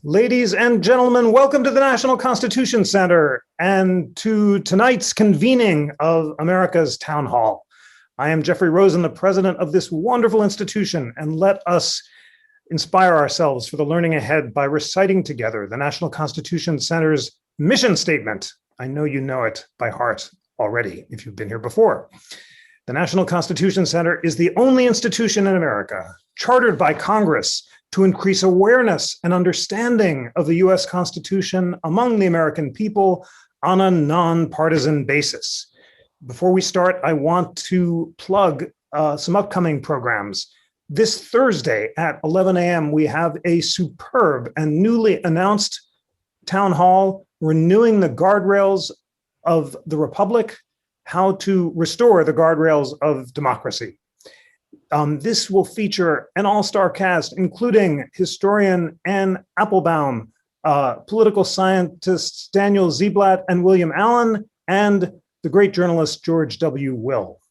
Ladies and gentlemen, welcome to the National Constitution Center and to tonight's convening of America's Town Hall. I am Jeffrey Rosen, the president of this wonderful institution, and let us inspire ourselves for the learning ahead by reciting together the National Constitution Center's mission statement. I know you know it by heart already if you've been here before. The National Constitution Center is the only institution in America chartered by Congress to increase awareness and understanding of the US Constitution among the American people on a nonpartisan basis. Before we start, I want to plug some upcoming programs. This Thursday at 11 a.m., we have a superb and newly announced town hall, Renewing the Guardrails of the Republic, How to Restore the Guardrails of Democracy. This will feature an all-star cast, including historian Anne Applebaum, political scientists Daniel Ziblatt and William Allen, and the great journalist George W. Will.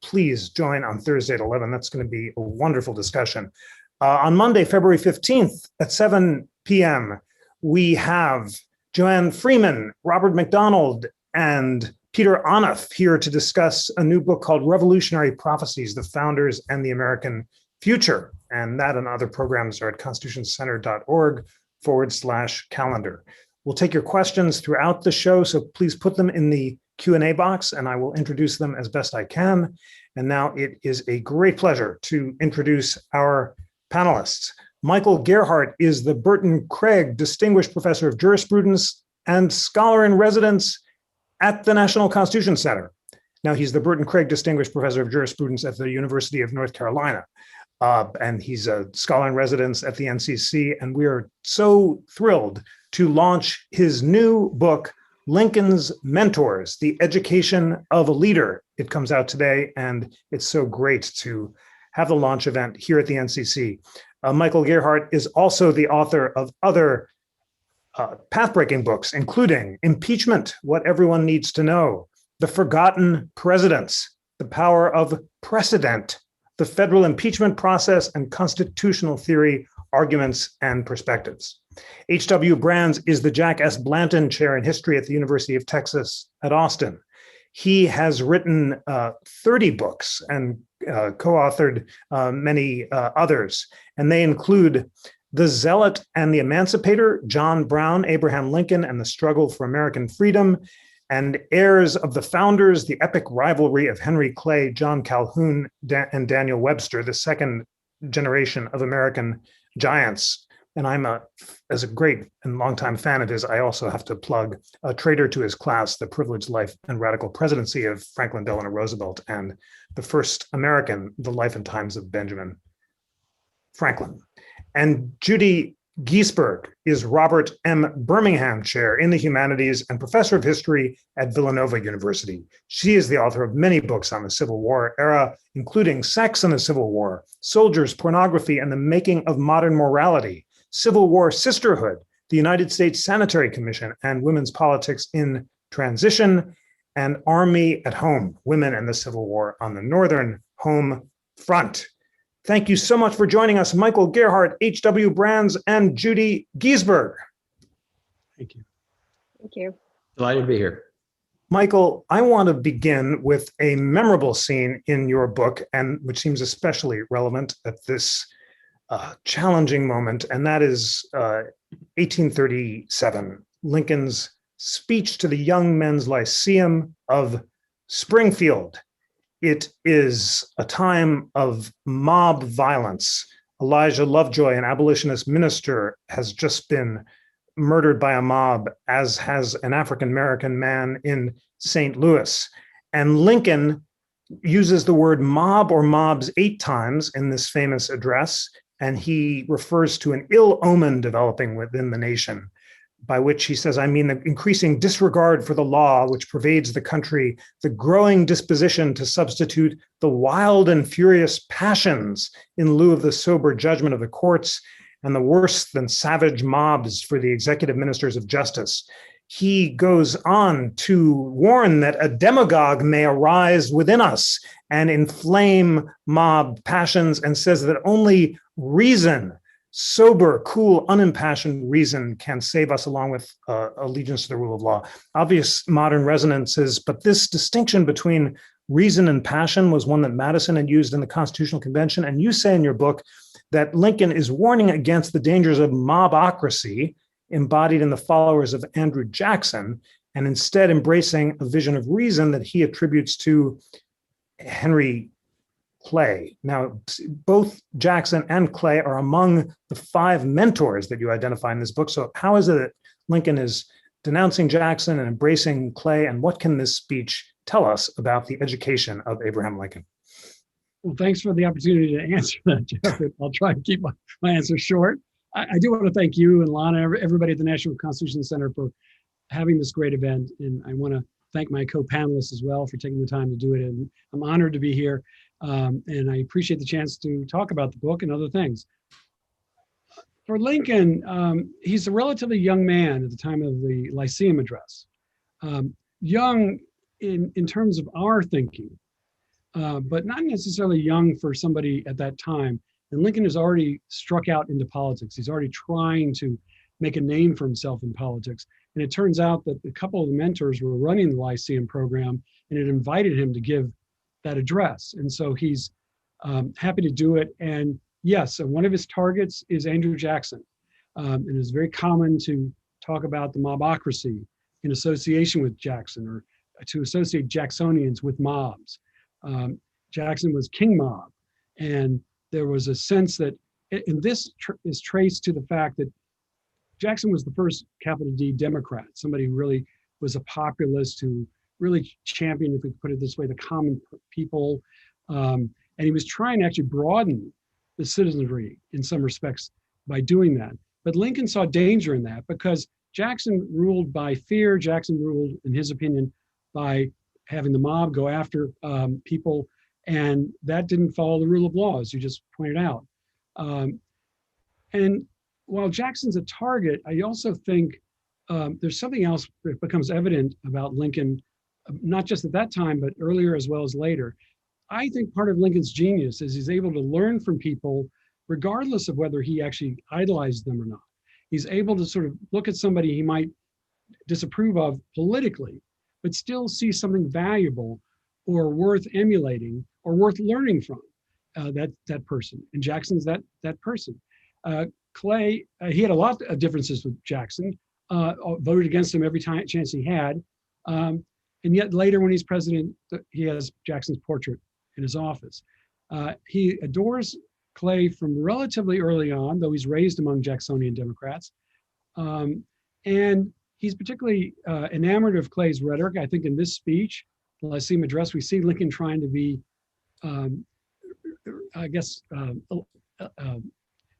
Please join on Thursday at 11. That's going to be a wonderful discussion. On Monday, February 15th at 7 p.m., we have Joanne Freeman, Robert McDonald, and Peter Onuff here to discuss a new book called Revolutionary Prophecies, the Founders and the American Future. And that and other programs are at constitutioncenter.org/calendar. We'll take your questions throughout the show, so please put them in the Q&A box and I will introduce them as best I can. And now it is a great pleasure to introduce our panelists. Michael Gerhardt is the Burton Craige Distinguished Professor of Jurisprudence and Scholar in Residence at the National Constitution Center. Now, he's the Burton Craige Distinguished Professor of Jurisprudence at the University of North Carolina. And he's a scholar in residence at the NCC. And we are so thrilled to launch his new book, Lincoln's Mentors, The Education of a Leader. It comes out today, and it's so great to have the launch event here at the NCC. Michael Gerhardt is also the author of other path-breaking books, including Impeachment, What Everyone Needs to Know, The Forgotten Presidents, The Power of Precedent, The Federal Impeachment Process and Constitutional Theory, Arguments and Perspectives. H.W. Brands is the Jack S. Blanton Chair in History at the University of Texas at Austin. He has written 30 books and co-authored many others, and they include The Zealot and the Emancipator, John Brown, Abraham Lincoln, and the Struggle for American Freedom, and Heirs of the Founders, the Epic Rivalry of Henry Clay, John Calhoun, and Daniel Webster, the second generation of American giants. And I'm as a great and longtime fan of his, I also have to plug A Traitor to His Class, The Privileged Life and Radical Presidency of Franklin Delano Roosevelt, and The First American, The Life and Times of Benjamin Franklin. And Judith Giesberg is Robert M. Birmingham Chair in the Humanities and Professor of History at Villanova University. She is the author of many books on the Civil War era, including Sex and the Civil War, Soldiers, Pornography, and the Making of Modern Morality, Civil War Sisterhood, the United States Sanitary Commission, and Women's Politics in Transition, and Army at Home, Women and the Civil War on the Northern Home Front. Thank you so much for joining us, Michael Gerhardt, H.W. Brands, and Judith Giesberg. Thank you. Thank you. Delighted to be here. Michael, I want to begin with a memorable scene in your book, and which seems especially relevant at this challenging moment, and that is 1837, Lincoln's speech to the Young Men's Lyceum of Springfield. It is a time of mob violence. Elijah Lovejoy, an abolitionist minister, has just been murdered by a mob, as has an African-American man in St. Louis. And Lincoln uses the word mob or mobs 8 times in this famous address, and he refers to an ill omen developing within the nation, by which he says, I mean the increasing disregard for the law which pervades the country, the growing disposition to substitute the wild and furious passions in lieu of the sober judgment of the courts, and the worse than savage mobs for the executive ministers of justice. He goes on to warn that a demagogue may arise within us and inflame mob passions, and says that only reason sober, cool, unimpassioned reason can save us along with allegiance to the rule of law. Obvious modern resonances, but this distinction between reason and passion was one that Madison had used in the Constitutional Convention. And you say in your book that Lincoln is warning against the dangers of mobocracy embodied in the followers of Andrew Jackson, and instead embracing a vision of reason that he attributes to Henry Clay. Now, both Jackson and Clay are among the 5 mentors that you identify in this book. So how is it that Lincoln is denouncing Jackson and embracing Clay, and what can this speech tell us about the education of Abraham Lincoln? Well, thanks for the opportunity to answer that, Jeff. I'll try to keep my answer short. I do want to thank you and Lana, everybody at the National Constitution Center for having this great event. And I want to thank my co-panelists as well for taking the time to do it. And I'm honored to be here. And I appreciate the chance to talk about the book and other things. For Lincoln, he's a relatively young man at the time of the Lyceum address. Young in terms of our thinking, but not necessarily young for somebody at that time. And Lincoln has already struck out into politics. He's already trying to make a name for himself in politics. And it turns out that a couple of the mentors were running the Lyceum program and it invited him to give that address. And so he's happy to do it. And yes, so one of his targets is Andrew Jackson. And it's very common to talk about the mobocracy in association with Jackson, or to associate Jacksonians with mobs. Jackson was king mob. And there was a sense that, and this is traced to the fact that Jackson was the first capital D Democrat, somebody who really was a populist who really championed, if we could put it this way, the common people. And he was trying to actually broaden the citizenry in some respects by doing that. But Lincoln saw danger in that because Jackson ruled by fear. Jackson ruled, in his opinion, by having the mob go after people. And that didn't follow the rule of law, as you just pointed out. And while Jackson's a target, I also think there's something else that becomes evident about Lincoln, not just at that time, but earlier as well as later. I think part of Lincoln's genius is he's able to learn from people, regardless of whether he actually idolized them or not. He's able to sort of look at somebody he might disapprove of politically, but still see something valuable or worth emulating or worth learning from that person. And Jackson's that person. Clay, he had a lot of differences with Jackson, voted against him every chance he had. And yet later when he's president, he has Jackson's portrait in his office. He adores Clay from relatively early on, though he's raised among Jacksonian Democrats. And he's particularly enamored of Clay's rhetoric. I think in this speech, the Lyceum address, we see Lincoln trying to be,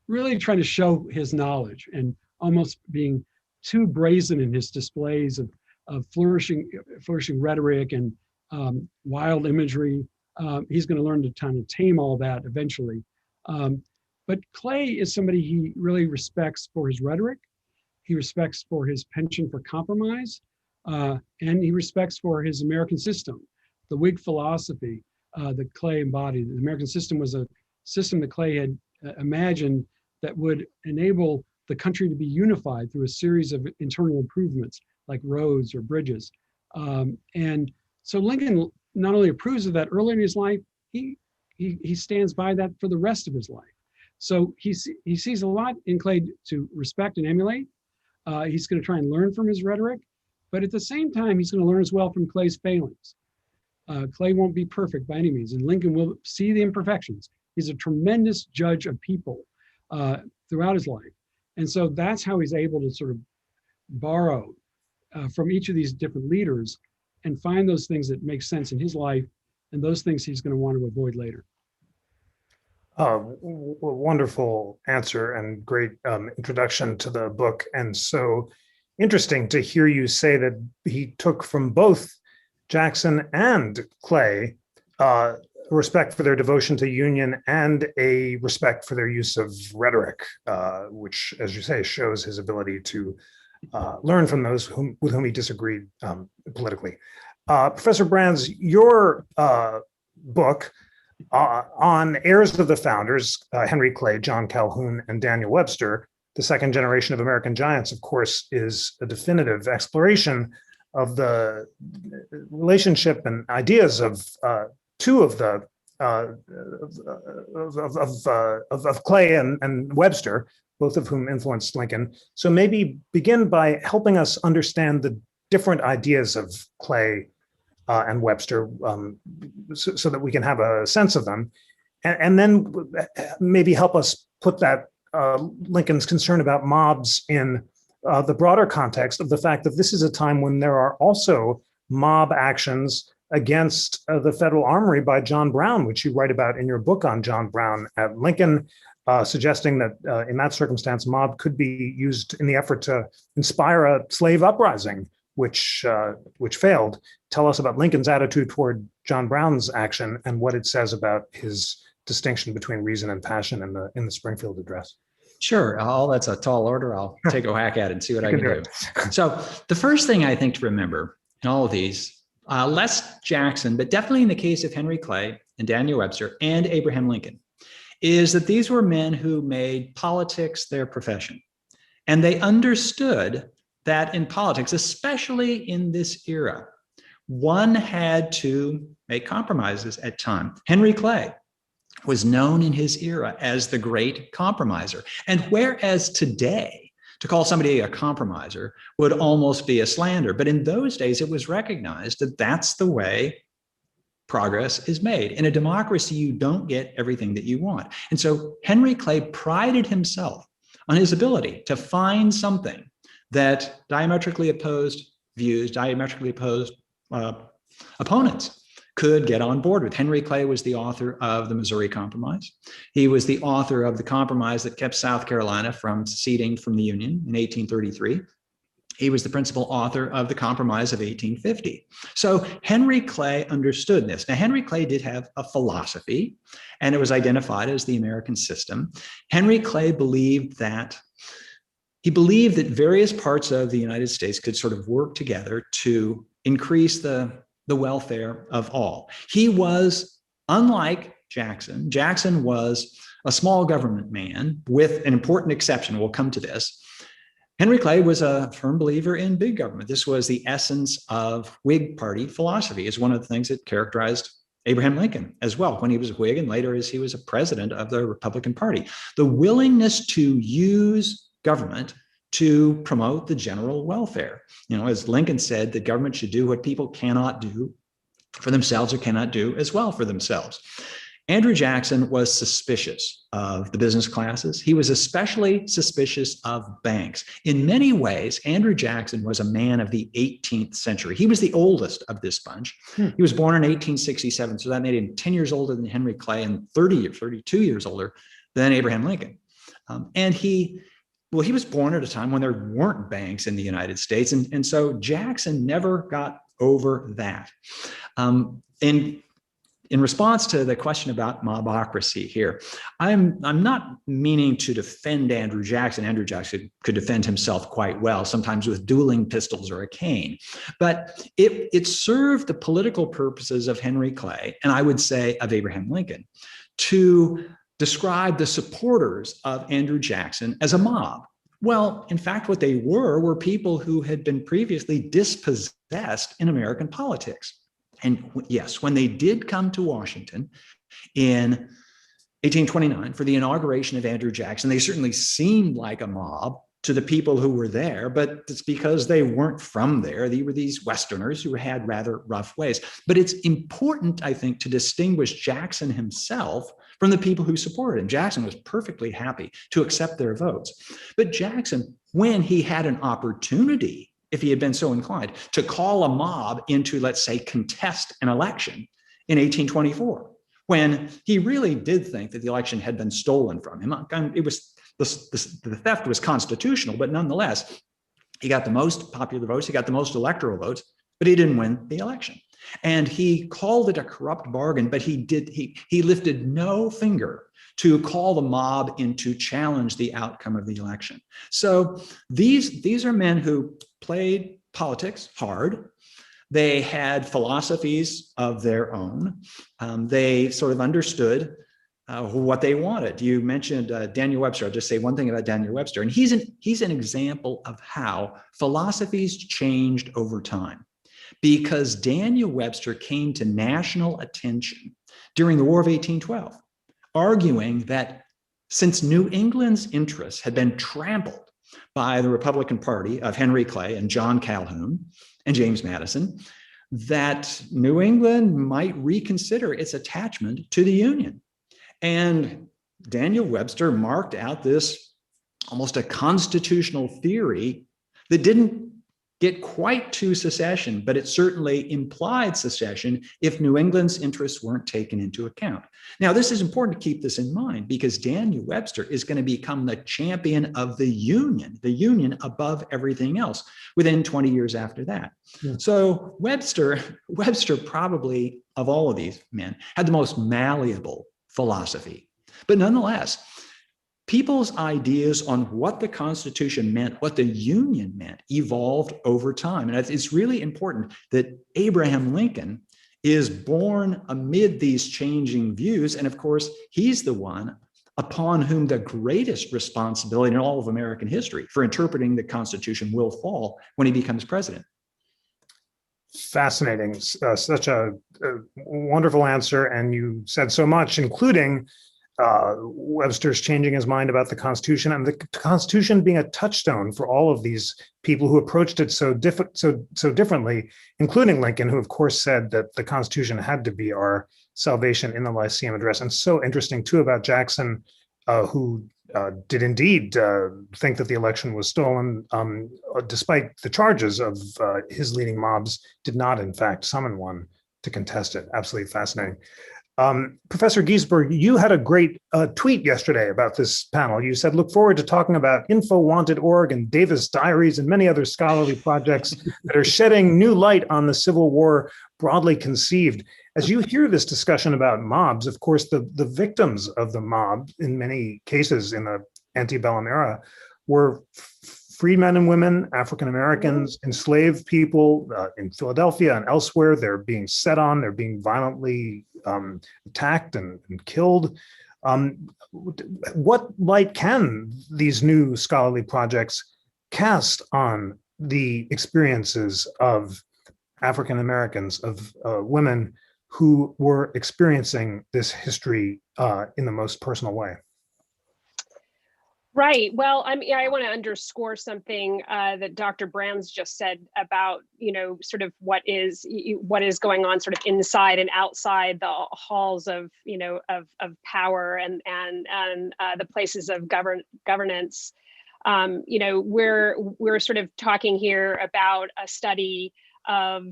really trying to show his knowledge and almost being too brazen in his displays of flourishing rhetoric and wild imagery. He's going to learn to kind of tame all that eventually. But Clay is somebody he really respects for his rhetoric. He respects for his penchant for compromise. And he respects for his American system, the Whig philosophy that Clay embodied. The American system was a system that Clay had imagined that would enable the country to be unified through a series of internal improvements like roads or bridges. And so Lincoln not only approves of that early in his life, he stands by that for the rest of his life. So he sees a lot in Clay to respect and emulate. He's going to try and learn from his rhetoric, but at the same time, he's going to learn as well from Clay's failings. Clay won't be perfect by any means, and Lincoln will see the imperfections. He's a tremendous judge of people throughout his life. And so that's how he's able to sort of borrow from each of these different leaders and find those things that make sense in his life and those things he's going to want to avoid later. Wonderful answer and great introduction to the book. And so interesting to hear you say that he took from both Jackson and Clay respect for their devotion to union and a respect for their use of rhetoric, which, as you say, shows his ability to learn from those with whom he disagreed politically. Professor Brands, your book On heirs of the founders, Henry Clay, John Calhoun, and Daniel Webster, the second generation of American giants, of course, is a definitive exploration of the relationship and ideas of two of the of Clay and Webster, both of whom influenced Lincoln. So maybe begin by helping us understand the different ideas of Clay and Webster, so that we can have a sense of them, and then maybe help us put that Lincoln's concern about mobs in the broader context of the fact that this is a time when there are also mob actions against the Federal Armory by John Brown, which you write about in your book on John Brown at Lincoln, suggesting that in that circumstance, mob could be used in the effort to inspire a slave uprising, which failed. Tell us about Lincoln's attitude toward John Brown's action and what it says about his distinction between reason and passion in the Springfield Address. Sure. That's a tall order. I'll take a whack at it and see what I can do. So the first thing I think to remember in all of these, less Jackson, but definitely in the case of Henry Clay and Daniel Webster and Abraham Lincoln, is that these were men who made politics their profession. And they understood that in politics, especially in this era, one had to make compromises at times. Henry Clay was known in his era as the great compromiser. And whereas today, to call somebody a compromiser would almost be a slander, but in those days, it was recognized that that's the way progress is made. In a democracy, you don't get everything that you want. And so Henry Clay prided himself on his ability to find something that diametrically opposed views, diametrically opposed opponents could get on board with. Henry Clay was the author of the Missouri Compromise. He was the author of the compromise that kept South Carolina from seceding from the Union in 1833. He was the principal author of the Compromise of 1850. So Henry Clay understood this. Now, Henry Clay did have a philosophy, and it was identified as the American system. Henry Clay believed that various parts of the United States could sort of work together to increase the welfare of all. He was, unlike Jackson, Jackson was a small government man with an important exception. We'll come to this. Henry Clay was a firm believer in big government. This was the essence of Whig Party philosophy. It's one of the things that characterized Abraham Lincoln as well when he was a Whig and later as he was a president of the Republican Party. The willingness to use government to promote the general welfare. You know, as Lincoln said, the government should do what people cannot do for themselves or cannot do as well for themselves. Andrew Jackson was suspicious of the business classes. He was especially suspicious of banks. In many ways, Andrew Jackson was a man of the 18th century. He was the oldest of this bunch. He was born in 1867, so that made him 10 years older than Henry Clay and 32 years older than Abraham Lincoln. And he was born at a time when there weren't banks in the United States. And so Jackson never got over that. In response to the question about mobocracy here, I'm not meaning to defend Andrew Jackson. Andrew Jackson could defend himself quite well, sometimes with dueling pistols or a cane. But it served the political purposes of Henry Clay, and I would say of Abraham Lincoln, to describe the supporters of Andrew Jackson as a mob. Well, in fact, what they were people who had been previously dispossessed in American politics. And yes, when they did come to Washington in 1829 for the inauguration of Andrew Jackson, they certainly seemed like a mob to the people who were there, but it's because they weren't from there. They were these Westerners who had rather rough ways. But it's important, I think, to distinguish Jackson himself from the people who supported him. Jackson was perfectly happy to accept their votes. But Jackson, when he had an opportunity, if he had been so inclined, to call a mob into, let's say, contest an election in 1824, when he really did think that the election had been stolen from him. It was the theft was constitutional, but nonetheless, he got the most popular votes, he got the most electoral votes, but he didn't win the election. And he called it a corrupt bargain, but he lifted no finger to call the mob in to challenge the outcome of the election. So these are men who played politics hard, They had philosophies of their own. They sort of understood what they wanted. You mentioned Daniel Webster. I'll just say one thing about Daniel Webster, and he's an example of how philosophies changed over time, because Daniel Webster came to national attention during the War of 1812, arguing that since New England's interests had been trampled by the Republican Party of Henry Clay and John Calhoun and James Madison, that New England might reconsider its attachment to the Union. And Daniel Webster marked out this almost a constitutional theory that didn't get quite to secession, but it certainly implied secession if New England's interests weren't taken into account. Now, this is important to keep this in mind, because Daniel Webster is going to become the champion of the Union above everything else within 20 years after that. Yeah. So Webster probably, of all of these men, had the most malleable philosophy. But nonetheless, people's ideas on what the Constitution meant, what the Union meant, evolved over time. And it's really important that Abraham Lincoln is born amid these changing views. And of course, he's the one upon whom the greatest responsibility in all of American history for interpreting the Constitution will fall when he becomes president. Fascinating. Such a wonderful answer. And you said so much, including Webster's changing his mind about the Constitution, and the Constitution being a touchstone for all of these people who approached it so differently, including Lincoln, who of course said that the Constitution had to be our salvation in the Lyceum Address. And so interesting too about Jackson, who did indeed think that the election was stolen, despite the charges of his leading mobs, did not in fact summon one to contest it. Absolutely fascinating. Professor Giesberg, you had a great tweet yesterday about this panel. You said, look forward to talking about InfoWanted.org and Davis Diaries and many other scholarly projects that are shedding new light on the Civil War broadly conceived. As you hear this discussion about mobs, of course, the victims of the mob in many cases in the antebellum era were freedmen and women, African Americans, enslaved people in Philadelphia and elsewhere. They're being set on, they're being violently attacked and killed. What light can these new scholarly projects cast on the experiences of African Americans, of women who were experiencing this history in the most personal way? Right. Well, I want to underscore something that Dr. Brands just said about, sort of what is going on sort of inside and outside the halls of, of power and the places of governance. We're sort of talking here about a study of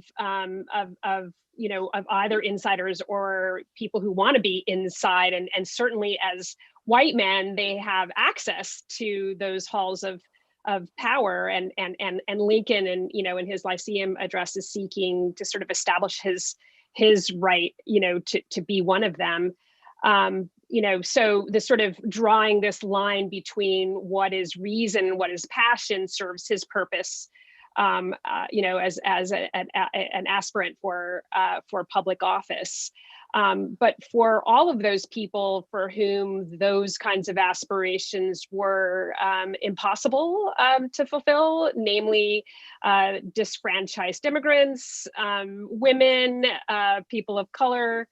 either insiders or people who want to be inside, and certainly as white men, they have access to those halls of power, and Lincoln, and in his Lyceum address, is seeking to sort of establish his right, to be one of them. So the sort of drawing this line between what is reason and what is passion serves his purpose, as an aspirant for public office. But for all of those people for whom those kinds of aspirations were impossible to fulfill, namely disfranchised immigrants, women, people of color,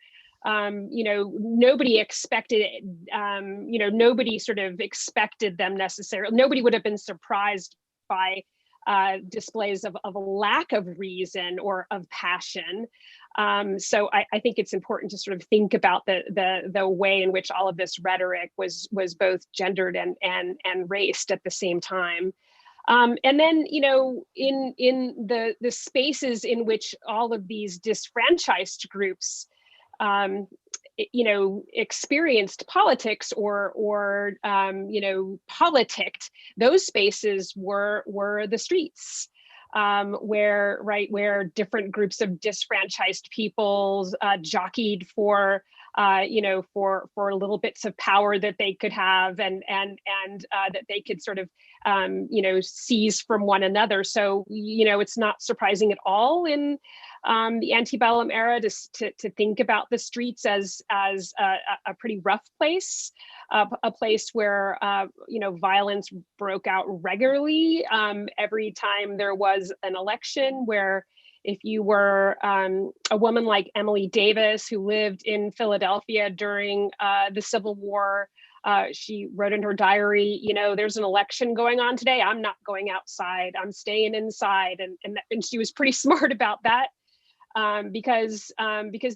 nobody expected it. Nobody sort of expected them necessarily. Nobody would have been surprised by displays of a lack of reason or of passion. So I think it's important to sort of think about the way in which all of this rhetoric was both gendered and raced at the same time. And then, in the spaces in which all of these disfranchised groups experienced politics or politicked, those spaces were the streets, where different groups of disfranchised people jockeyed for little bits of power that they could have and that they could sort of seize from one another. So it's not surprising at all in the antebellum era to think about the streets as a pretty rough place, a place where violence broke out regularly every time there was an election, where if you were a woman like Emily Davis, who lived in Philadelphia during the Civil War, she wrote in her diary, there's an election going on today. I'm not going outside. I'm staying inside. And she was pretty smart about that because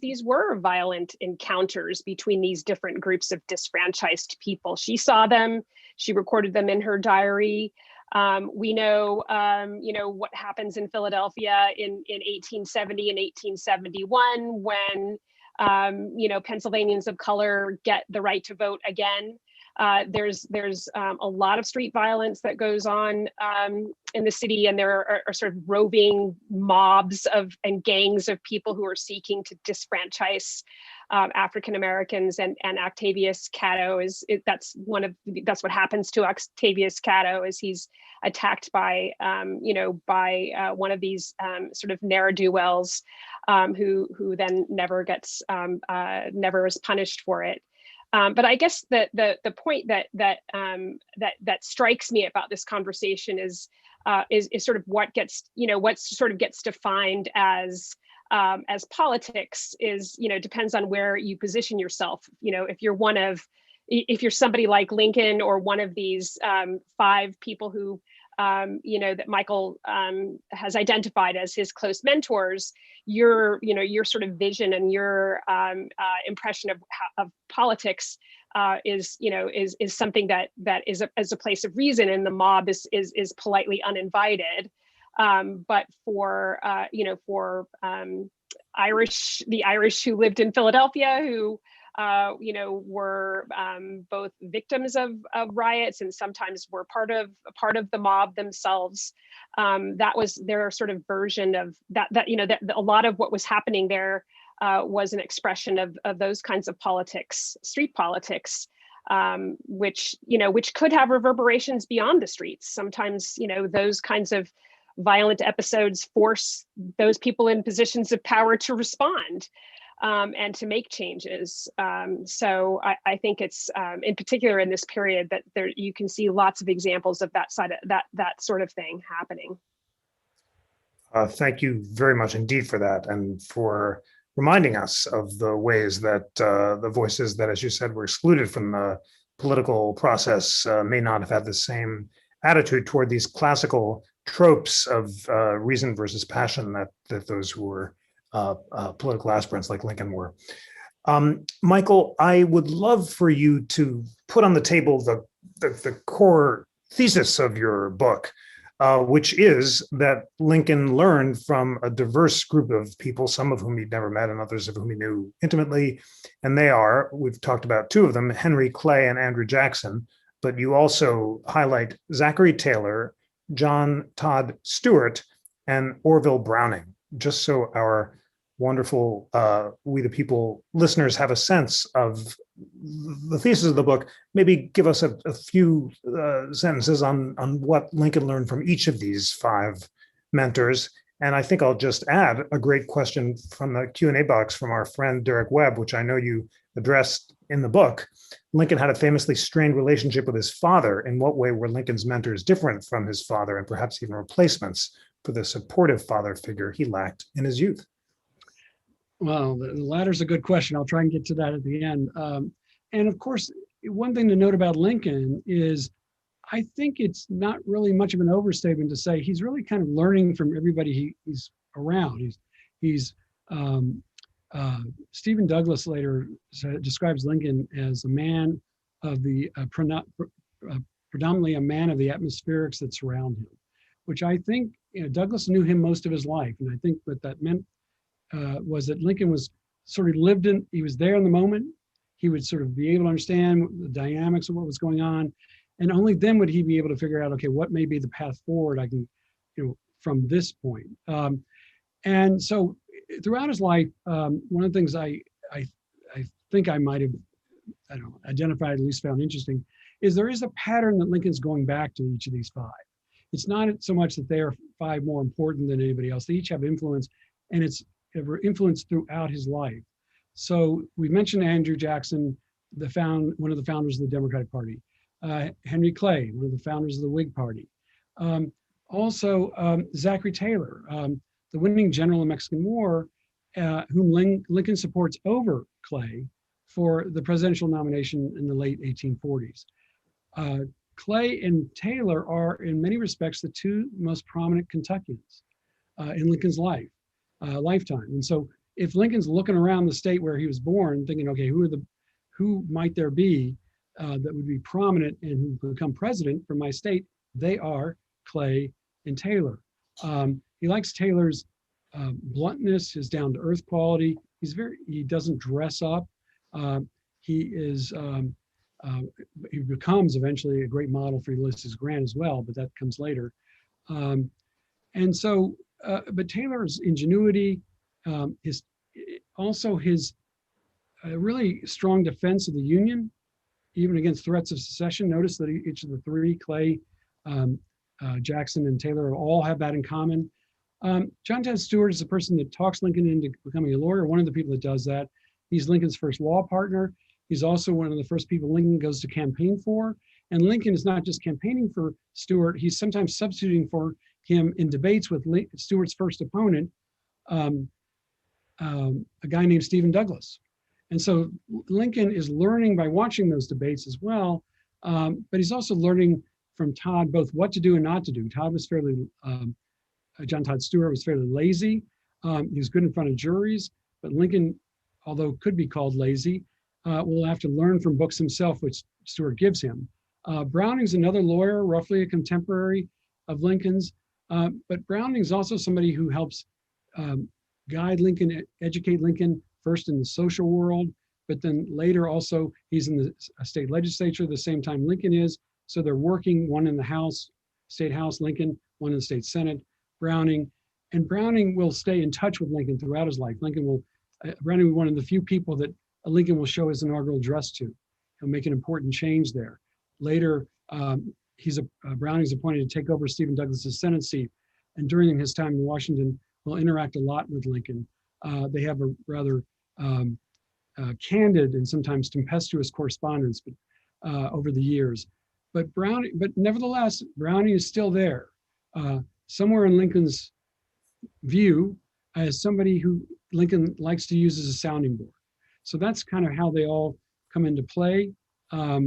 these were violent encounters between these different groups of disfranchised people. She saw them. She recorded them in her diary. We know, what happens in Philadelphia in 1870 and 1871 when, Pennsylvanians of color get the right to vote again. There's a lot of street violence that goes on in the city, and there are sort of roving mobs and gangs of people who are seeking to disfranchise African Americans, and Octavius Catto that's what happens to Octavius Catto, is he's attacked by one of these sort of ne'er-do-wells who then never is punished for it. But I guess the point that strikes me about this conversation is sort of what gets defined as politics is, depends on where you position yourself. If you're somebody like Lincoln, or one of these 5 people who that Michael has identified as his close mentors, your sort of vision and your impression of politics is something that is a place of reason, and the mob is politely uninvited. But for the Irish who lived in Philadelphia, who were both victims of riots and sometimes were part of the mob themselves. That was their sort of version of that a lot of what was happening there was an expression of those kinds of politics, street politics, which could have reverberations beyond the streets. Sometimes, those kinds of violent episodes force those people in positions of power to respond. And to make changes. So I think it's in particular in this period that you can see lots of examples of that sort of thing happening. Thank you very much indeed for that, and for reminding us of the ways that the voices that, as you said, were excluded from the political process may not have had the same attitude toward these classical tropes of reason versus passion that those who were political aspirants like Lincoln were. Michael, I would love for you to put on the table the core thesis of your book, which is that Lincoln learned from a diverse group of people, some of whom he'd never met and others of whom he knew intimately. And we've talked about 2 of them, Henry Clay and Andrew Jackson, but you also highlight Zachary Taylor, John Todd Stewart, and Orville Browning, just so our wonderful We the People listeners have a sense of the thesis of the book. Maybe give us a few sentences on what Lincoln learned from each of these 5 mentors. And I think I'll just add a great question from the Q&A box from our friend Derek Webb, which I know you addressed in the book. Lincoln had a famously strained relationship with his father. In what way were Lincoln's mentors different from his father, and perhaps even replacements for the supportive father figure he lacked in his youth? Well, the latter's a good question. I'll try and get to that at the end. And of course, one thing to note about Lincoln is I think it's not really much of an overstatement to say he's really kind of learning from everybody he's around. Stephen Douglas later describes Lincoln as a man of the predominantly a man of the atmospherics that surround him, which I think Douglas knew him most of his life, and I think what that meant was that Lincoln was sort of he was there in the moment. He would sort of be able to understand the dynamics of what was going on. And only then would he be able to figure out, okay, what may be the path forward I can, from this point. And so throughout his life, one of the things I think I might have, identified, at least found interesting, is there is a pattern that Lincoln's going back to each of these 5. It's not so much that they are 5 more important than anybody else. They each have influence. And it's ever influenced throughout his life. So we mentioned Andrew Jackson, one of the founders of the Democratic Party. Henry Clay, one of the founders of the Whig Party. Also, Zachary Taylor, the winning general in the Mexican War, whom Lincoln supports over Clay for the presidential nomination in the late 1840s. Clay and Taylor are, in many respects, the two most prominent Kentuckians in Lincoln's lifetime. And so, if Lincoln's looking around the state where he was born, thinking, okay, who might there be that would be prominent and who become president from my state? They are Clay and Taylor. He likes Taylor's bluntness, his down-to-earth quality. He doesn't dress up. He becomes eventually a great model for Ulysses Grant as well, but that comes later. But Taylor's ingenuity, his really strong defense of the Union, even against threats of secession. Notice that each of the three, Clay, Jackson, and Taylor, all have that in common. John Ted Stewart is the person that talks Lincoln into becoming a lawyer, one of the people that does that. He's Lincoln's first law partner. He's also one of the first people Lincoln goes to campaign for. And Lincoln is not just campaigning for Stewart, he's sometimes substituting for him in debates with Stewart's first opponent, a guy named Stephen Douglas. And so Lincoln is learning by watching those debates as well, but he's also learning from Todd both what to do and not to do. John Todd Stewart was fairly lazy. He was good in front of juries, but Lincoln, although could be called lazy, will have to learn from books himself, which Stewart gives him. Browning's another lawyer, roughly a contemporary of Lincoln's, but Browning's also somebody who helps guide Lincoln, educate Lincoln first in the social world, but then later also he's in the state legislature the same time Lincoln is. So they're working, one in the House, State House, Lincoln, one in the State Senate, Browning. And Browning will stay in touch with Lincoln throughout his life. Browning will be one of the few people that Lincoln will show his inaugural address to. He'll make an important change there. Later, Browning's appointed to take over Stephen Douglas's Senate seat. And during his time in Washington, will interact a lot with Lincoln. They have a rather candid and sometimes tempestuous correspondence over the years. But nevertheless, Browning is still there, somewhere in Lincoln's view, as somebody who Lincoln likes to use as a sounding board. So that's kind of how they all come into play, at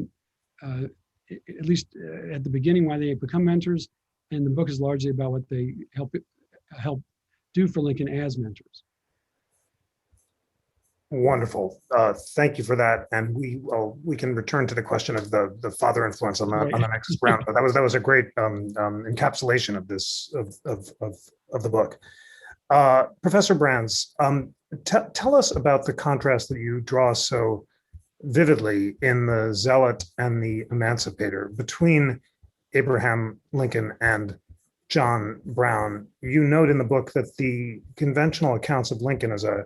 least at the beginning, why they become mentors. And the book is largely about what they help do for Lincoln as mentors. Wonderful. Thank you for that. And we can return to the question of the father influence on the next round. But that was a great encapsulation of this of the book. Professor Brands, tell us about the contrast that you draw so vividly in the Zealot and the Emancipator between Abraham Lincoln and John Brown. You note in the book that the conventional accounts of Lincoln as a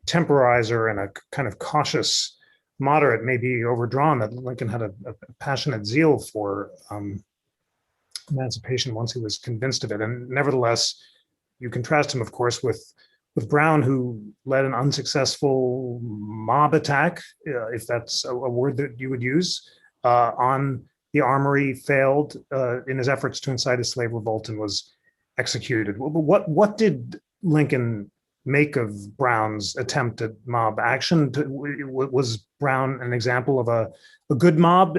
temporizer and a kind of cautious moderate may be overdrawn, that Lincoln had a passionate zeal for emancipation once he was convinced of it. And nevertheless, you contrast him, of course, with Brown, who led an unsuccessful mob attack, if that's a word that you would use, on the armory, failed in his efforts to incite a slave revolt and was executed. What did Lincoln make of Brown's attempt at mob action? Was Brown an example of a good mob,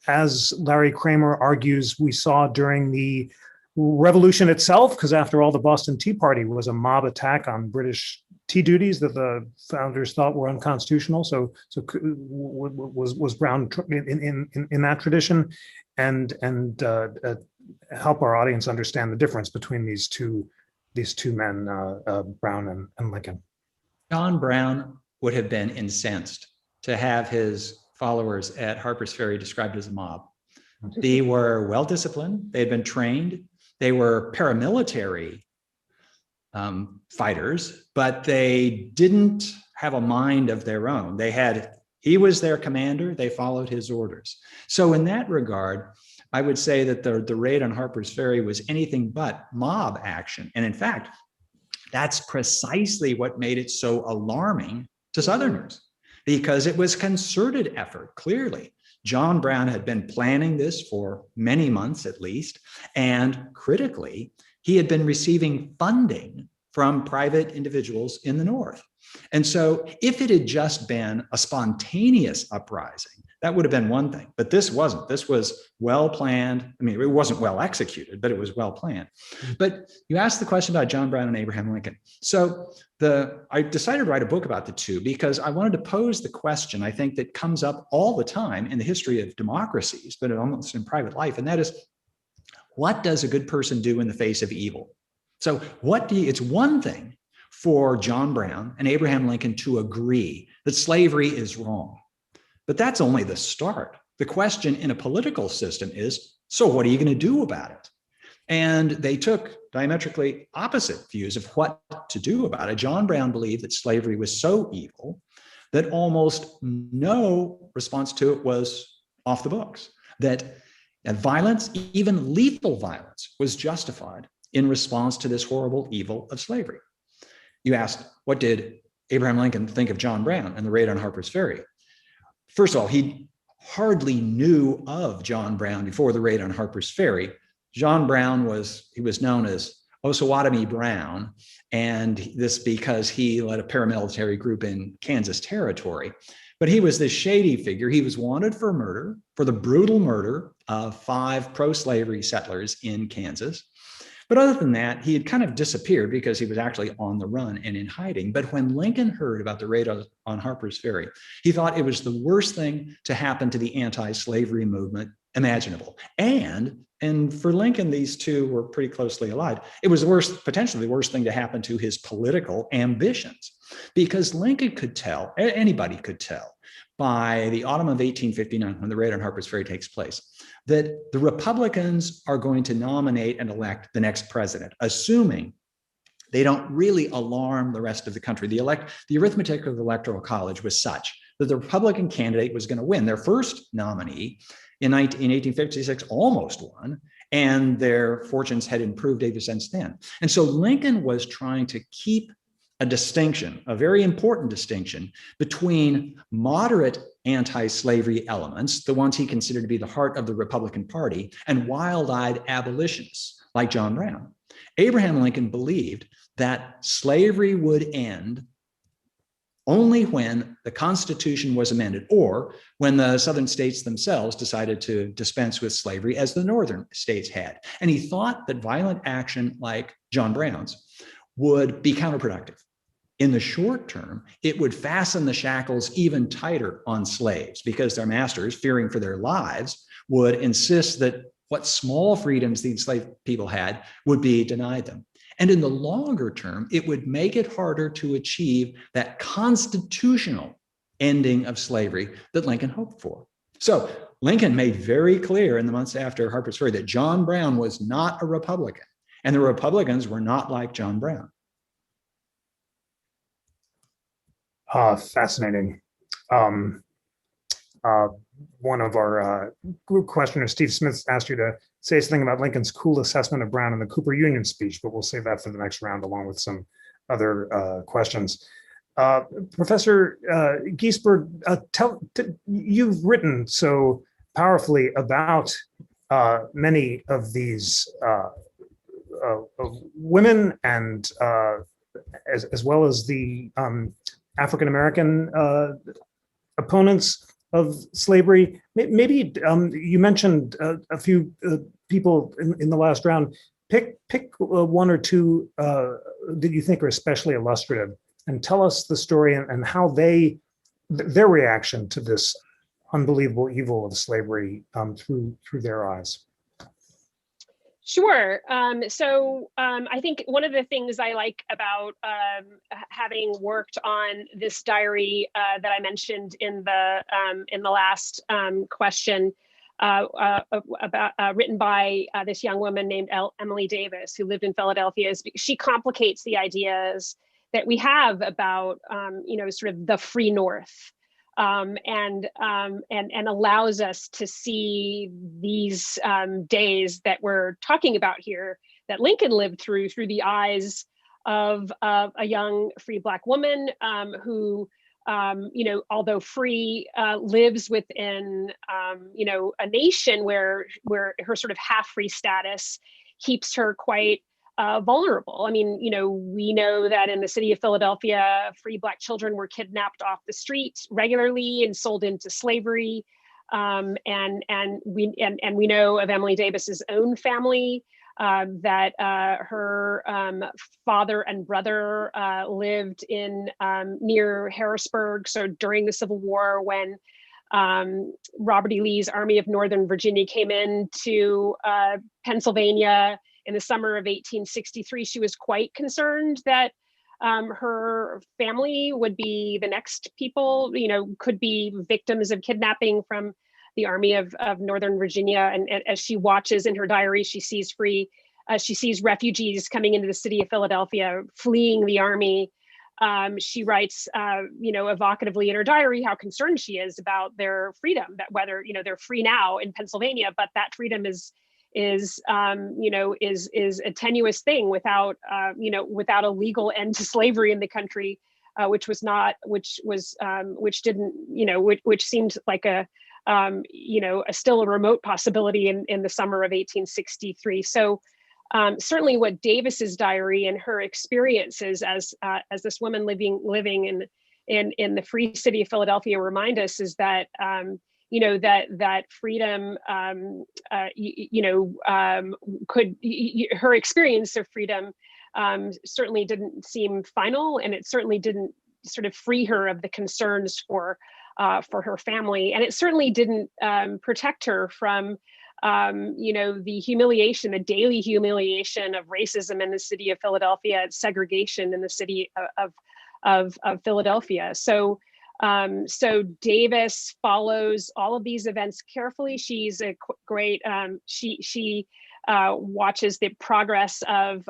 as Larry Kramer argues we saw during the Revolution itself? Because after all, the Boston Tea Party was a mob attack on British tea duties that the founders thought were unconstitutional. So was Brown in that tradition? And help our audience understand the difference between these two men, Brown and Lincoln. John Brown would have been incensed to have his followers at Harper's Ferry described as a mob. They were well-disciplined. They had been trained. They were paramilitary fighters, but they didn't have a mind of their own. He was their commander. They followed his orders. So in that regard, I would say that the raid on Harper's Ferry was anything but mob action. And in fact, That's precisely what made it so alarming to Southerners, because it was concerted effort, clearly. John Brown had been planning this for many months at least, and critically, he had been receiving funding from private individuals in the North. And so if it had just been a spontaneous uprising, that would have been one thing, but this wasn't. This was well planned. I mean, it wasn't well executed, but it was well planned. But you asked the question about John Brown and Abraham Lincoln. So I decided to write a book about the two because I wanted to pose the question, I think, that comes up all the time in the history of democracies, but almost in private life, and that is, what does a good person do in the face of evil? So it's one thing for John Brown and Abraham Lincoln to agree that slavery is wrong. But that's only the start. The question in a political system is, so what are you going to do about it? And they took diametrically opposite views of what to do about it. John Brown believed that slavery was so evil that almost no response to it was off the books, that violence, even lethal violence, was justified in response to this horrible evil of slavery. You asked, what did Abraham Lincoln think of John Brown and the raid on Harper's Ferry? First of all, he hardly knew of John Brown before the raid on Harper's Ferry. John Brown was known as Osawatomie Brown, and this because he led a paramilitary group in Kansas Territory. But he was this shady figure. He was wanted for murder, for the brutal murder of 5 pro-slavery settlers in Kansas. But other than that, he had kind of disappeared because he was actually on the run and in hiding. But when Lincoln heard about the raid on Harper's Ferry, he thought it was the worst thing to happen to the anti-slavery movement imaginable. And for Lincoln, these two were pretty closely allied. It was potentially the worst thing to happen to his political ambitions, because Lincoln could tell, anybody could tell, by the autumn of 1859, when the raid on Harper's Ferry takes place, that the Republicans are going to nominate and elect the next president, assuming they don't really alarm the rest of the country. The arithmetic of the Electoral College was such that the Republican candidate was going to win. Their first nominee in 1856 almost won, and their fortunes had improved ever since then. And so Lincoln was trying to keep a distinction, a very important distinction, between moderate anti-slavery elements, the ones he considered to be the heart of the Republican Party, and wild-eyed abolitionists like John Brown. Abraham Lincoln believed that slavery would end only when the Constitution was amended, or when the Southern states themselves decided to dispense with slavery, as the Northern states had. And he thought that violent action like John Brown's would be counterproductive. In the short term, it would fasten the shackles even tighter on slaves, because their masters, fearing for their lives, would insist that what small freedoms the enslaved people had would be denied them. And in the longer term, it would make it harder to achieve that constitutional ending of slavery that Lincoln hoped for. So Lincoln made very clear in the months after Harper's Ferry that John Brown was not a Republican, and the Republicans were not like John Brown. Fascinating. One of our group questioners, Steve Smith, asked you to say something about Lincoln's cool assessment of Brown in the Cooper Union speech, but we'll save that for the next round, along with some other questions. Professor Giesberg, you've written so powerfully about many of these women, and as well as the African-American opponents of slavery. Maybe you mentioned a few people in the last round. Pick one or two that you think are especially illustrative, and tell us the story and how their reaction to this unbelievable evil of slavery through their eyes. Sure. I think one of the things I like about having worked on this diary that I mentioned in the last question, written by this young woman named Emily Davis, who lived in Philadelphia, is she complicates the ideas that we have about sort of the free North. And allows us to see these days that we're talking about here, that Lincoln lived through the eyes of a young free Black woman who, although free, lives within, a nation where her sort of half-free status keeps her quite vulnerable. I mean, we know that in the city of Philadelphia, free Black children were kidnapped off the street regularly and sold into slavery. And we know of Emily Davis's own family, that her father and brother lived in near Harrisburg. So during the Civil War, when Robert E. Lee's Army of Northern Virginia came into Pennsylvania in the summer of 1863, she was quite concerned that her family would be the next people, could be victims of kidnapping from the Army of Northern Virginia. And as she watches in her diary, she sees refugees coming into the city of Philadelphia, fleeing the army. She writes, evocatively in her diary how concerned she is about their freedom, that whether, they're free now in Pennsylvania, but that freedom is a tenuous thing without a legal end to slavery in the country, which seemed like still a remote possibility in the summer of 1863. So certainly what Davis's diary and her experiences as this woman living in the free city of Philadelphia remind us is that that freedom her experience of freedom certainly didn't seem final, and it certainly didn't sort of free her of the concerns for her family, and it certainly didn't protect her from the humiliation, the daily humiliation of racism in the city of Philadelphia, segregation in the city of Philadelphia. So Davis follows all of these events carefully. She's a great, she watches the progress of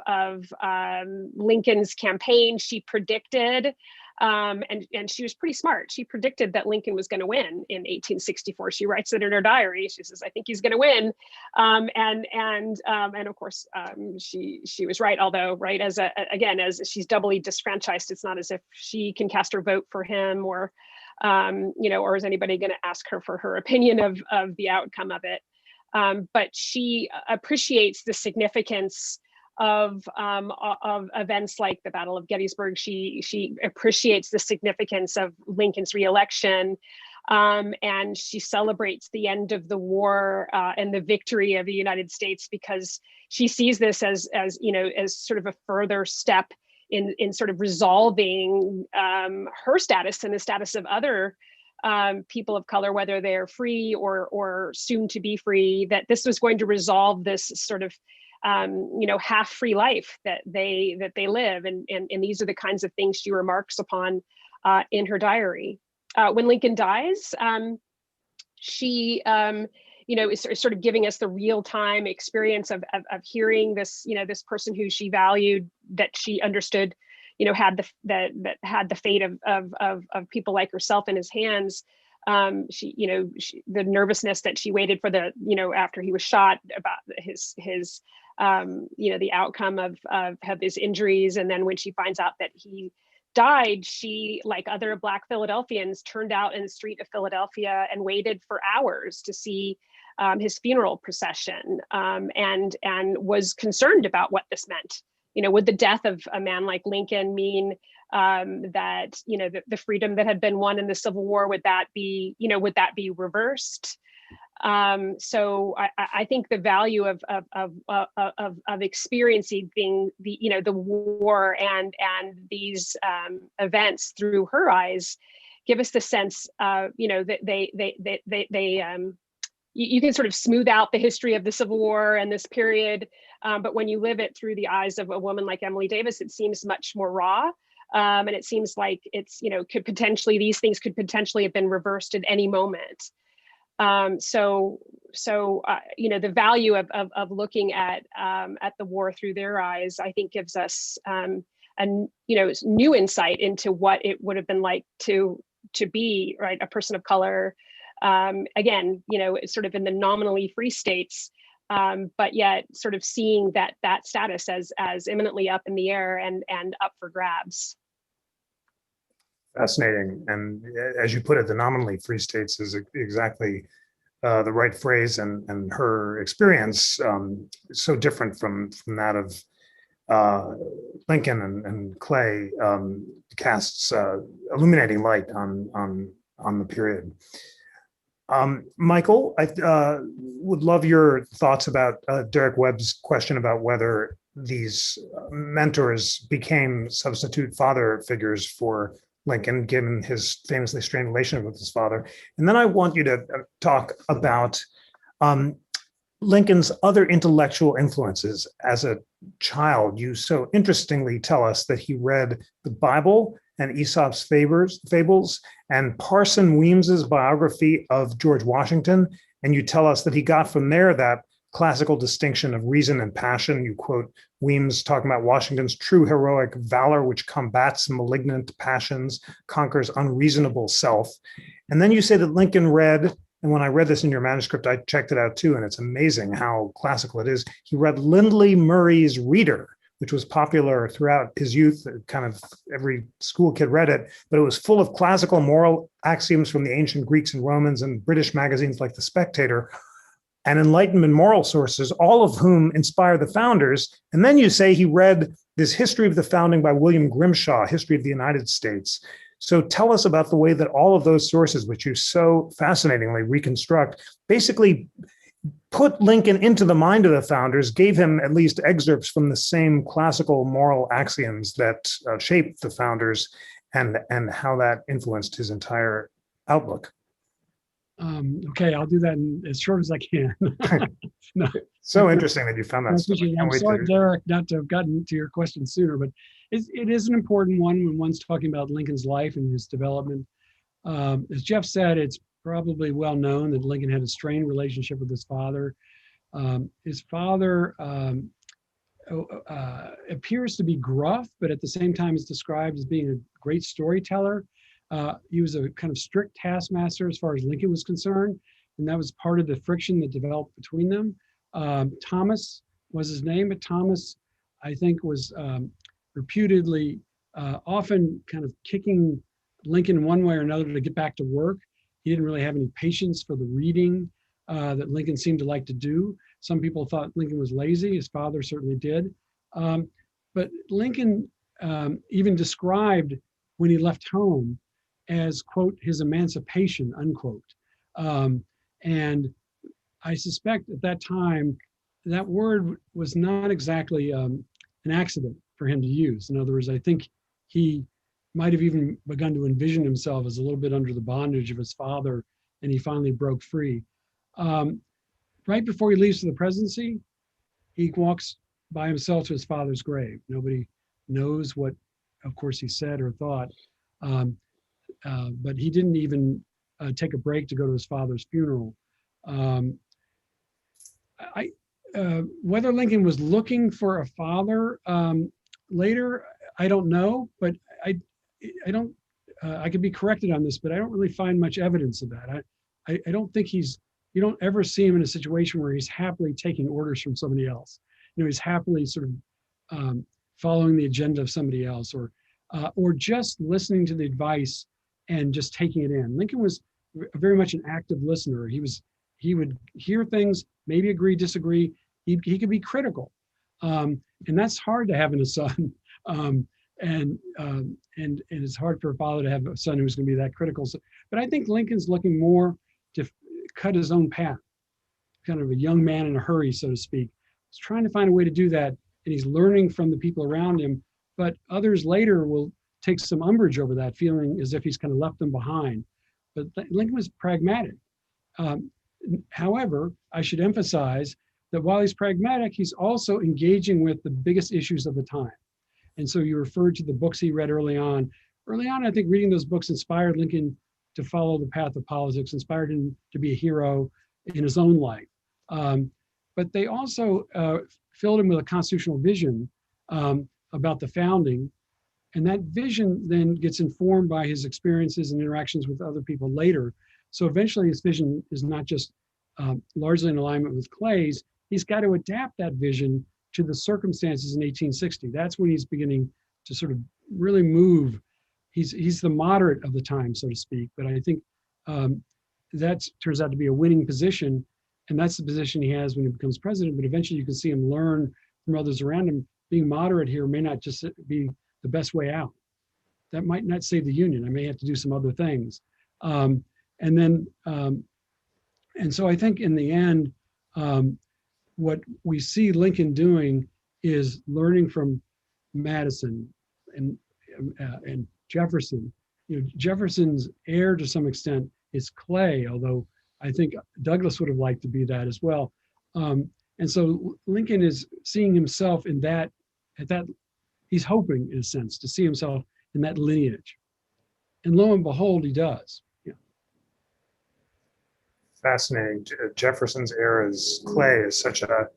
Lincoln's campaign. She predicted, and she was pretty smart. She predicted that Lincoln was going to win in 1864. She writes it in her diary. She says, "I think he's going to win," and of course she was right. Although, right, as she's doubly disfranchised, it's not as if she can cast her vote for him, or or is anybody going to ask her for her opinion of the outcome of it. But she appreciates the significance of events like the Battle of Gettysburg. She appreciates the significance of Lincoln's reelection, and she celebrates the end of the war and the victory of the United States, because she sees this as sort of a further step in sort of resolving her status and the status of other people of color, whether they're free or soon to be free, that this was going to resolve this sort of half free life that they live. And these are the kinds of things she remarks upon in her diary. When Lincoln dies, she is sort of giving us the real-time experience of hearing this, this person who she valued, that she understood, had the fate of people like herself in his hands. The nervousness that she waited for after he was shot, about his the outcome of his injuries. And then when she finds out that he died, she, like other Black Philadelphians, turned out in the street of Philadelphia and waited for hours to see his funeral procession, and was concerned about what this meant. Would the death of a man like Lincoln mean that the freedom that had been won in the Civil War, would that be reversed? So I think the value of experiencing the war and these events through her eyes give us the sense that you can sort of smooth out the history of the Civil War and this period, but when you live it through the eyes of a woman like Emily Davis, it seems much more raw. And it seems like it's, these things could potentially have been reversed at any moment. So the value of looking at the war through their eyes, I think, gives us a new insight into what it would have been like to be, right, a person of color. Again, it's sort of in the nominally free states, but yet sort of seeing that status as imminently up in the air and up for grabs. Fascinating. And as you put it, the nominally free states is exactly the right phrase, and her experience so different from that of Lincoln and Clay casts illuminating light on the period. Michael, I would love your thoughts about Derek Webb's question about whether these mentors became substitute father figures for Lincoln, given his famously strained relationship with his father. And then I want you to talk about Lincoln's other intellectual influences. As a child, you so interestingly tell us that he read the Bible and Aesop's fables and Parson Weems's biography of George Washington. And you tell us that he got from there that classical distinction of reason and passion. You quote Weems talking about Washington's true heroic valor, which combats malignant passions, conquers unreasonable self. And then you say that Lincoln read, and when I read this in your manuscript, I checked it out too, and it's amazing how classical it is. He read Lindley Murray's Reader, which was popular throughout his youth. Kind of every school kid read it, but it was full of classical moral axioms from the ancient Greeks and Romans and British magazines like The Spectator, and Enlightenment moral sources, all of whom inspired the founders. And then you say he read this History of the Founding by William Grimshaw, History of the United States. So tell us about the way that all of those sources, which you so fascinatingly reconstruct, basically put Lincoln into the mind of the founders, gave him at least excerpts from the same classical moral axioms that shaped the founders, and how that influenced his entire outlook. Okay, I'll do that in as short as I can. No. So interesting that you found that stuff. I'm sorry, Derek, not to have gotten to your question sooner, but it is an important one when one's talking about Lincoln's life and his development. As Jeff said, it's probably well known that Lincoln had a strained relationship with his father. His father appears to be gruff, but at the same time is described as being a great storyteller. He was a kind of strict taskmaster as far as Lincoln was concerned, and that was part of the friction that developed between them. Thomas was his name, but Thomas, I think, was reputedly often kind of kicking Lincoln one way or another to get back to work. He didn't really have any patience for the reading that Lincoln seemed to like to do. Some people thought Lincoln was lazy. His father certainly did. But Lincoln even described when he left home as, quote, his emancipation, unquote. And I suspect at that time, that word was not exactly an accident for him to use. In other words, I think he might have even begun to envision himself as a little bit under the bondage of his father, and he finally broke free. Right before he leaves for the presidency, he walks by himself to his father's grave. Nobody knows what, of course, he said or thought. But he didn't even take a break to go to his father's funeral. Whether Lincoln was looking for a father later, I don't know, but I don't. I could be corrected on this, but I don't really find much evidence of that. I don't think you don't ever see him in a situation where he's happily taking orders from somebody else. You know, he's happily sort of following the agenda of somebody else, or just listening to the advice and just taking it in. Lincoln was very much an active listener. He would hear things, maybe agree, disagree. He could be critical, and that's hard to have in a son. And it's hard for a father to have a son who's going to be that critical. So, but I think Lincoln's looking more to cut his own path, kind of a young man in a hurry, so to speak. He's trying to find a way to do that, and he's learning from the people around him. But others later will take some umbrage over that, feeling as if he's kind of left them behind. But Lincoln was pragmatic. However, I should emphasize that while he's pragmatic, he's also engaging with the biggest issues of the time. And so you referred to the books he read early on. Early on, I think reading those books inspired Lincoln to follow the path of politics, inspired him to be a hero in his own life. But they also filled him with a constitutional vision about the founding. And that vision then gets informed by his experiences and interactions with other people later. So eventually his vision is not just largely in alignment with Clay's, he's got to adapt that vision to the circumstances in 1860. That's when he's beginning to sort of really move. He's the moderate of the time, so to speak. But I think that turns out to be a winning position. And that's the position he has when he becomes president. But eventually you can see him learn from others around him. Being moderate here may not just be the best way out. That might not save the Union. I may have to do some other things. And so I think in the end, what we see Lincoln doing is learning from Madison and Jefferson. You know, Jefferson's heir to some extent is Clay, although I think Douglas would have liked to be that as well. And so Lincoln is seeing himself in that, he's hoping in a sense to see himself in that lineage. And lo and behold, he does. Yeah. Fascinating. Jefferson's heir is Clay is such a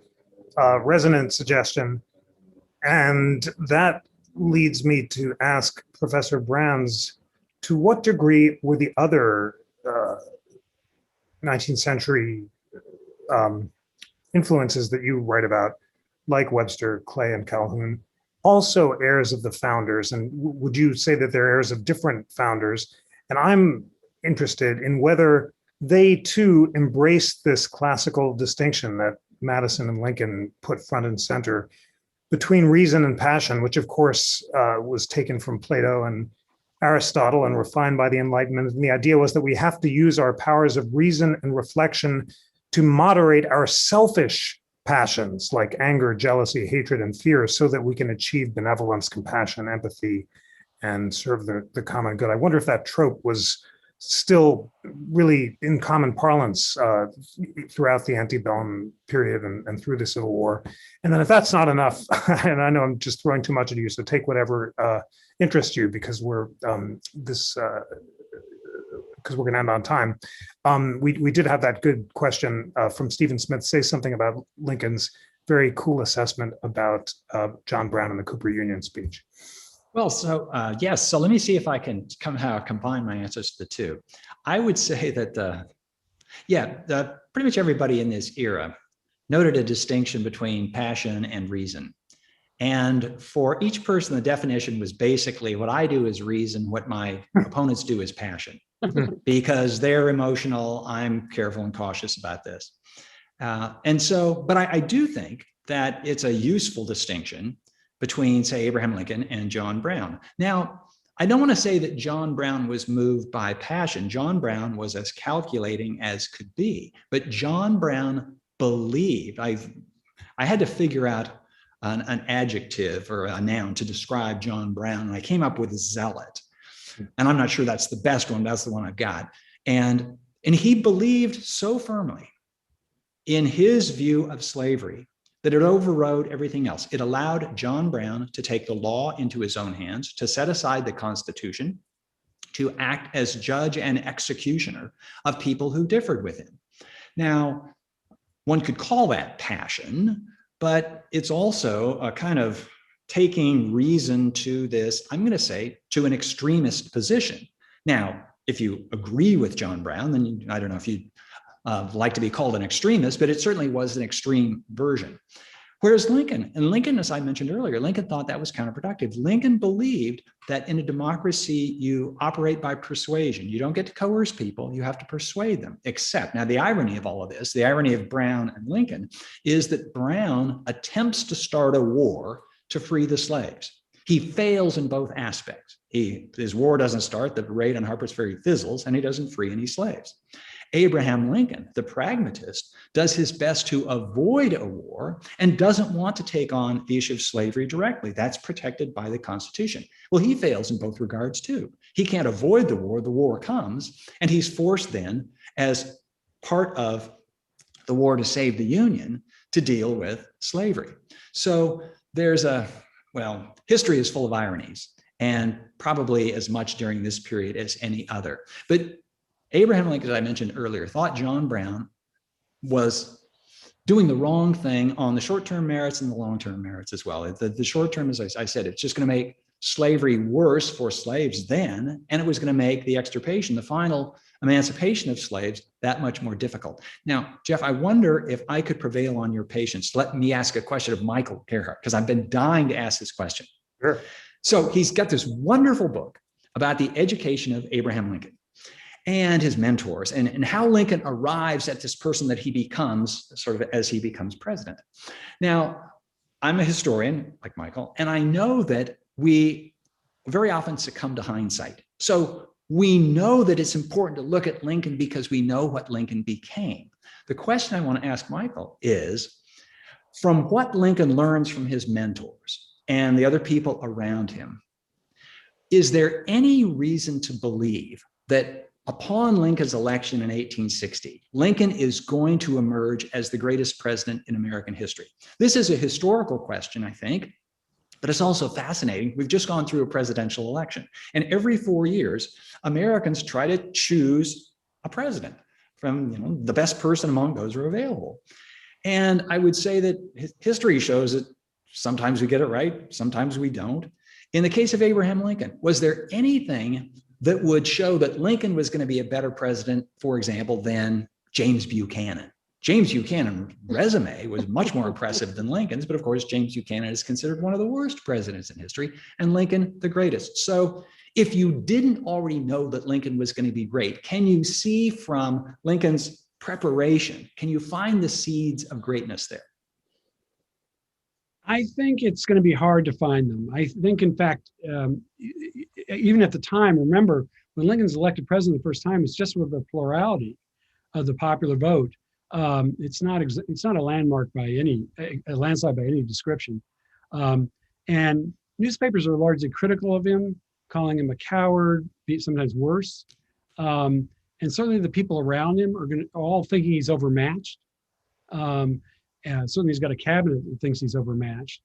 resonant suggestion. And that leads me to ask Professor Brands, to what degree were the other 19th century influences that you write about, like Webster, Clay, and Calhoun, also heirs of the founders? And would you say that they're heirs of different founders? And I'm interested in whether they too embraced this classical distinction that Madison and Lincoln put front and center between reason and passion, which of course was taken from Plato and Aristotle and refined by the Enlightenment. And the idea was that we have to use our powers of reason and reflection to moderate our selfish passions like anger, jealousy, hatred, and fear so that we can achieve benevolence, compassion, empathy, and serve the common good. I wonder if that trope was still really in common parlance throughout the antebellum period and through the Civil War. And then if that's not enough, and I know I'm just throwing too much at you, so take whatever interests you, because we're because we're going to end on time. We did have that good question from Stephen Smith, say something about Lincoln's very cool assessment about John Brown and the Cooper Union speech. Well, so yes, so let me see if I can somehow combine my answers to the two. I would say that, pretty much everybody in this era noted a distinction between passion and reason. And for each person, the definition was basically what I do is reason, what my opponents do is passion. Because they're emotional, I'm careful and cautious about this. And so, but I do think that it's a useful distinction between, say, Abraham Lincoln and John Brown. Now, I don't want to say that John Brown was moved by passion. John Brown was as calculating as could be, but John Brown believed, I had to figure out an adjective or a noun to describe John Brown, and I came up with zealot. And I'm not sure that's the best one, that's the one I've got. And he believed so firmly in his view of slavery that it overrode everything else. It allowed John Brown to take the law into his own hands, to set aside the Constitution, to act as judge and executioner of people who differed with him. Now, one could call that passion, but it's also a kind of taking reason to this, I'm going to say, to an extremist position. Now, if you agree with John Brown, then I don't know if you like to be called an extremist, but it certainly was an extreme version. Whereas Lincoln, as I mentioned earlier, Lincoln thought that was counterproductive. Lincoln believed that in a democracy, you operate by persuasion. You don't get to coerce people, you have to persuade them. Except, now the irony of all of this, the irony of Brown and Lincoln, is that Brown attempts to start a war to free the slaves. He fails in both aspects. His war doesn't start, the raid on Harper's Ferry fizzles, and he doesn't free any slaves. Abraham Lincoln, the pragmatist, does his best to avoid a war and doesn't want to take on the issue of slavery directly. That's protected by the Constitution. Well, he fails in both regards too. He can't avoid the war comes, and he's forced then, as part of the war to save the Union, to deal with slavery. So there's history is full of ironies, and probably as much during this period as any other. But Abraham Lincoln, as I mentioned earlier, thought John Brown was doing the wrong thing on the short-term merits and the long-term merits as well. The short-term, as I said, it's just going to make slavery worse for slaves then, and it was going to make the extirpation, the final emancipation of slaves that much more difficult. Now, Jeff, I wonder if I could prevail on your patience. Let me ask a question of Michael Gerhardt, because I've been dying to ask this question. Sure. So he's got this wonderful book about the education of Abraham Lincoln and his mentors, and how Lincoln arrives at this person that he becomes sort of as he becomes president. Now, I'm a historian like Michael, and I know that we very often succumb to hindsight. So we know that it's important to look at Lincoln because we know what Lincoln became. The question I want to ask Michael is, from what Lincoln learns from his mentors and the other people around him, is there any reason to believe that upon Lincoln's election in 1860, Lincoln is going to emerge as the greatest president in American history? This is a historical question, I think, but it's also fascinating. We've just gone through a presidential election, and every 4 years, Americans try to choose a president from the best person among those who are available. And I would say that history shows that sometimes we get it right, sometimes we don't. In the case of Abraham Lincoln, was there anything that would show that Lincoln was going to be a better president, for example, than James Buchanan? James Buchanan's resume was much more impressive than Lincoln's, but of course, James Buchanan is considered one of the worst presidents in history, and Lincoln the greatest. So if you didn't already know that Lincoln was going to be great, can you see from Lincoln's preparation, can you find the seeds of greatness there? I think it's going to be hard to find them. I think, in fact, even at the time, remember, when Lincoln's elected president the first time, it's just with the plurality of the popular vote. It's not a landmark by a landslide by any description. And newspapers are largely critical of him, calling him a coward, sometimes worse. And certainly the people around him are all thinking he's overmatched. And certainly he's got a cabinet that thinks he's overmatched.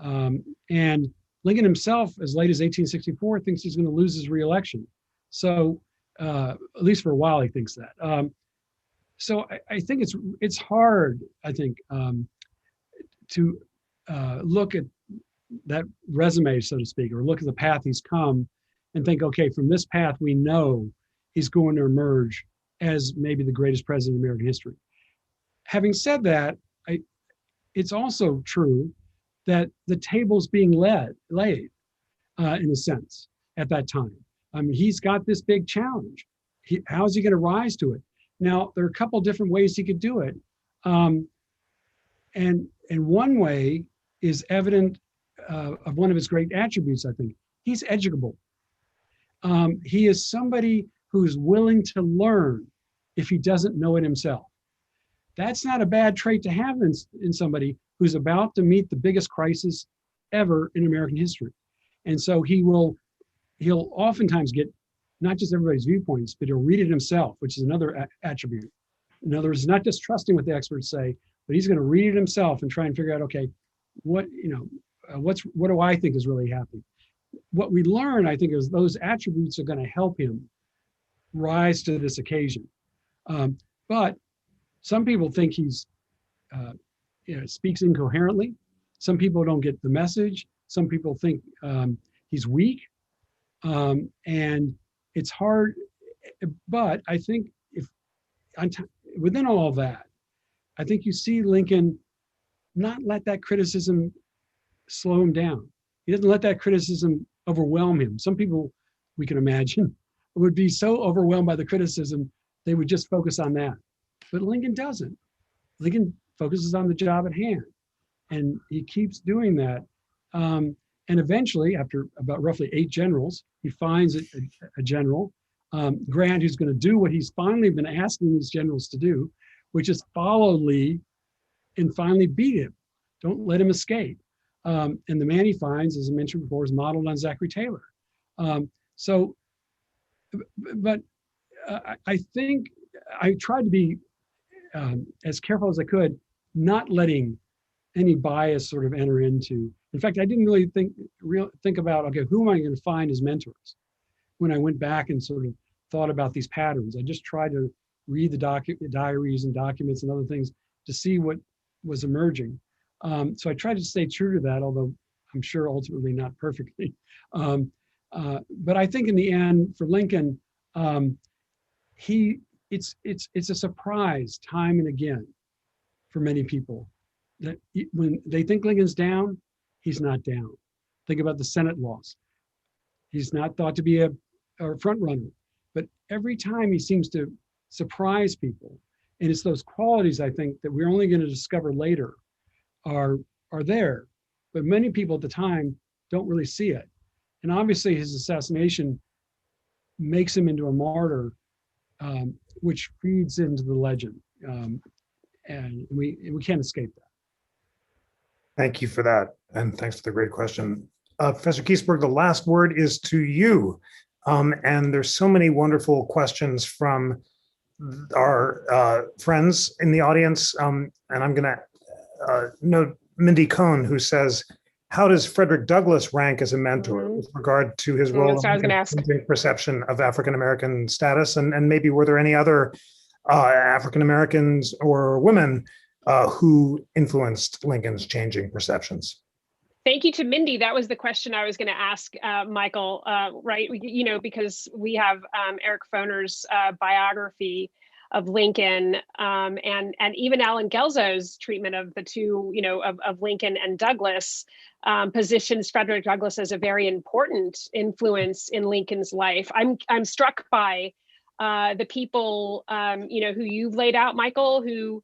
And Lincoln himself, as late as 1864, thinks he's going to lose his reelection. So at least for a while, he thinks that. So I think it's hard, I think, to look at that resume, so to speak, or look at the path he's come and think, okay, from this path, we know he's going to emerge as maybe the greatest president in American history. Having said that, it's also true that the table's being laid, in a sense, at that time. I mean, he's got this big challenge. How's he going to rise to it? Now, there are a couple different ways he could do it. And one way is evident of one of his great attributes, I think. He's educable. He is somebody who's willing to learn if he doesn't know it himself. That's not a bad trait to have in somebody who's about to meet the biggest crisis ever in American history. And so he'll oftentimes get not just everybody's viewpoints, but he'll read it himself, which is another attribute. In other words, not just trusting what the experts say, but he's going to read it himself and try and figure out, okay, what do I think is really happening? What we learn, I think, is those attributes are going to help him rise to this occasion. But some people think he's speaks incoherently. Some people don't get the message. Some people think he's weak, and it's hard. But I think within all of that, I think you see Lincoln not let that criticism slow him down. He doesn't let that criticism overwhelm him. Some people, we can imagine, would be so overwhelmed by the criticism, they would just focus on that. But Lincoln doesn't. Lincoln focuses on the job at hand, and he keeps doing that. And eventually, after about roughly 8 generals, he finds a general, Grant, who's going to do what he's finally been asking these generals to do, which is follow Lee and finally beat him. Don't let him escape. And the man he finds, as I mentioned before, is modeled on Zachary Taylor. But I think I tried to be as careful as I could, not letting any bias sort of enter into. In fact, I didn't really think about, okay, who am I going to find as mentors? When I went back and sort of thought about these patterns, I just tried to read the diaries and documents and other things to see what was emerging. So I tried to stay true to that, although I'm sure ultimately not perfectly. But I think in the end, for Lincoln, it's a surprise time and again for many people that when they think Lincoln's down, he's not down. Think about the Senate loss. He's not thought to be a front runner, but every time he seems to surprise people. And it's those qualities, I think, that we're only going to discover later are there. But many people at the time don't really see it. And obviously his assassination makes him into a martyr, which feeds into the legend. And we can't escape that. Thank you for that. And thanks for the great question. Professor Giesberg, the last word is to you. And there's so many wonderful questions from our friends in the audience. And I'm going to note Mindy Cohn, who says, how does Frederick Douglass rank as a mentor with regard to his role in perception of African-American status? And maybe were there any other African-Americans or women who influenced Lincoln's changing perceptions? Thank you to Mindy. That was the question I was going to ask Michael, right? Because we have Eric Foner's biography of Lincoln, and even Alan Gelzo's treatment of the two, of Lincoln and Douglass, positions Frederick Douglass as a very important influence in Lincoln's life. I'm struck by the people, who you've laid out, Michael, who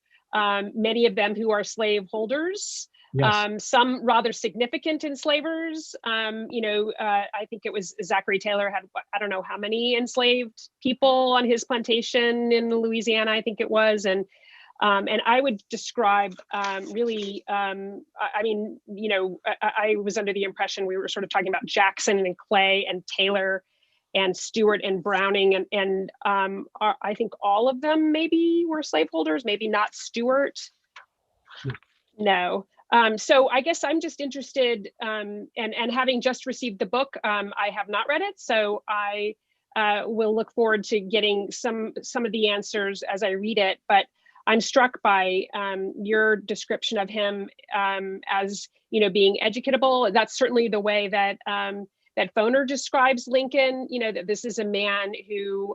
many of them who are slave holders. Yes. Some rather significant enslavers. I think it was Zachary Taylor had, I don't know how many enslaved people on his plantation in Louisiana, I think it was. And I would describe I was under the impression we were sort of talking about Jackson and Clay and Taylor and Stewart and Browning. And I think all of them maybe were slaveholders, maybe not Stewart. No. So I guess I'm just interested, and having just received the book, I have not read it, so I will look forward to getting some of the answers as I read it. But I'm struck by your description of him as being educatable. That's certainly the way that that Foner describes Lincoln. That this is a man who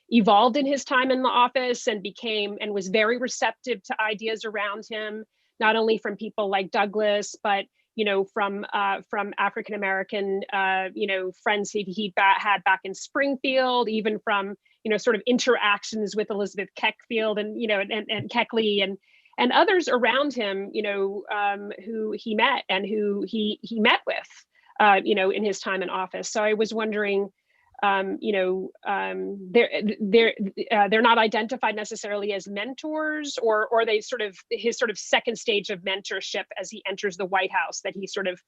evolved in his time in the office and was very receptive to ideas around him. Not only from people like Douglass, but from African-American friends he had back in Springfield, even from sort of interactions with Elizabeth Keckfield and Keckley and others around him, who he met and who he met with, in his time in office. So I was wondering, they're not identified necessarily as mentors, or they his sort of second stage of mentorship as he enters the White House, that he sort of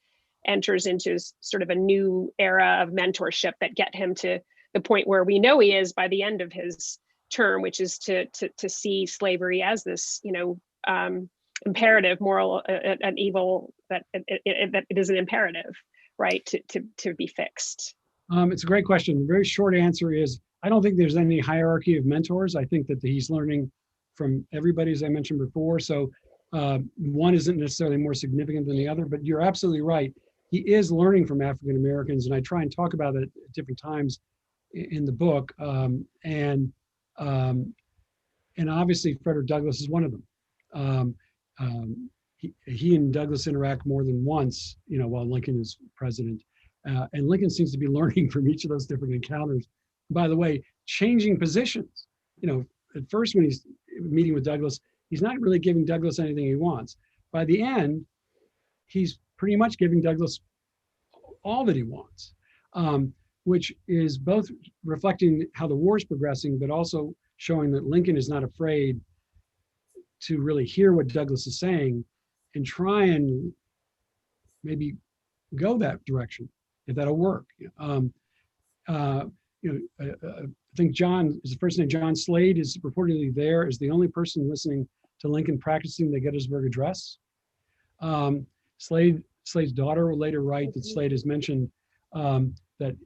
enters into sort of a new era of mentorship that get him to the point where we know he is by the end of his term, which is to see slavery as this, imperative, moral, an evil that it is an imperative, right, to be fixed. It's a great question. The very short answer is, I don't think there's any hierarchy of mentors. I think that he's learning from everybody, as I mentioned before. So one isn't necessarily more significant than the other, but you're absolutely right. He is learning from African Americans, and I try and talk about it at different times in the book. And obviously Frederick Douglass is one of them. He and Douglass interact more than once, while Lincoln is president. And Lincoln seems to be learning from each of those different encounters. By the way, changing positions. At first when he's meeting with Douglass, he's not really giving Douglass anything he wants. By the end, he's pretty much giving Douglass all that he wants, which is both reflecting how the war is progressing, but also showing that Lincoln is not afraid to really hear what Douglass is saying and try and maybe go that direction, if that'll work. I think John is the first name. John Slade is reportedly there as the only person listening to Lincoln practicing the Gettysburg Address. Slade's daughter will later write that Slade has mentioned that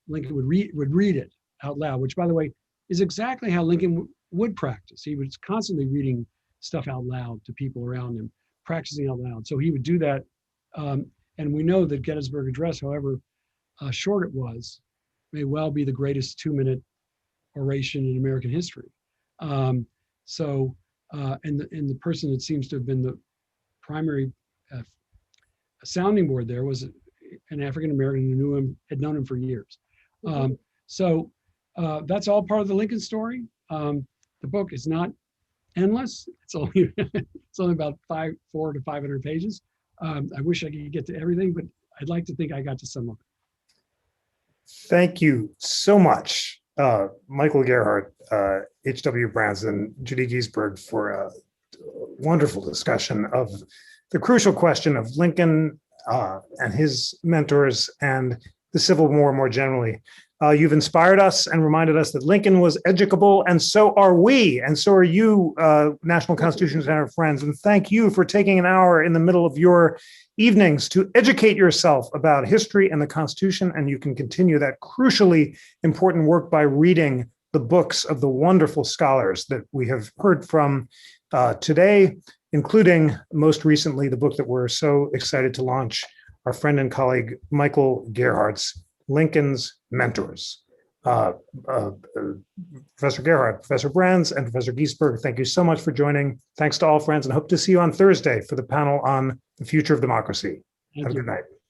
Lincoln would read it out loud, which, by the way, is exactly how Lincoln would practice. He was constantly reading stuff out loud to people around him, practicing out loud. So he would do that. And we know that Gettysburg Address, however short it was, may well be the greatest 2-minute oration in American history. And the person that seems to have been the primary sounding board there was an African American who knew him, had known him for years. That's all part of the Lincoln story. The book is not endless. It's only about 400 to 500 pages. I wish I could get to everything, but I'd like to think I got to some of it. Thank you so much, Michael Gerhardt, H.W. Branson, Judith Giesberg, for a wonderful discussion of the crucial question of Lincoln and his mentors and the Civil War more generally. You've inspired us and reminded us that Lincoln was educable, and so are we, and so are you, National Constitution Center friends. And thank you for taking an hour in the middle of your evenings to educate yourself about history and the Constitution. And you can continue that crucially important work by reading the books of the wonderful scholars that we have heard from today, including most recently the book that we're so excited to launch, our friend and colleague Michael Gerhardt's Lincoln's Mentors. Professor Gerhardt, Professor Brands, and Professor Giesberg, thank you so much for joining. Thanks to all friends, and hope to see you on Thursday for the panel on the future of democracy. Have a good night.